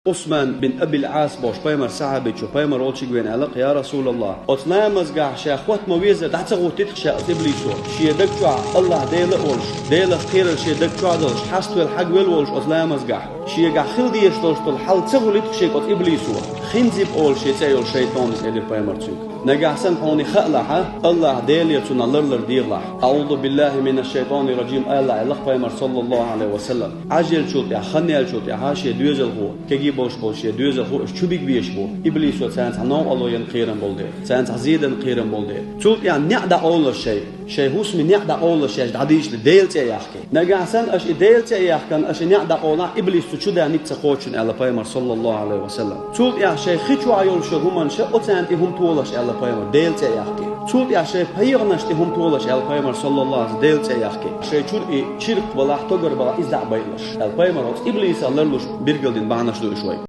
عثمان بن أبي العاص باش بايمر صحابي شو بايمر أول شيء وين علق يا رسول الله أطلع مزجع شاخوت مويزة دعت غوتيت شاء إبليسو شيء دكتوا الله ديل أولش ديل خير شيء دكتوا دلش حست الحق والولش أطلع مزجع شيء جع خل ديش دلش طل حل تغلط شيء قط إبليسو خنزب أول شيء تأيل شيطان إلى بايمر تيك نجع سن حوني خلعها الله ديل يتون الله ديرله أعوذ بالله من الشيطان الرجيم الله علق بايمر صلى الله عليه وسلم عجل شوت يا خنيل شوت يا هاشي دوزل هو كجي boş ya düze ho çubik bir iş bu iblis o sen tanov aloyan qeyran boldu sen tazidan qeyran boldu çult ya na'da ola şey husmi na'da ola şey dadishli deeltje yaxki nagasan ash deeltje yaxkan ash na'da ola iblis çuda nit tsakhochin ala paymar sallallahu aleyhi ve sellem çult ya şey khichu ayol şu human şey o sen hum tolash ala paymar deeltje yaxki çult ya şey payrnash hum tolash ala paymar sallallahu aleyhi deeltje yaxki şey çul çirq wala togar bala izda baylash ala paymar iblis allarlush birgildin bahnash do shoy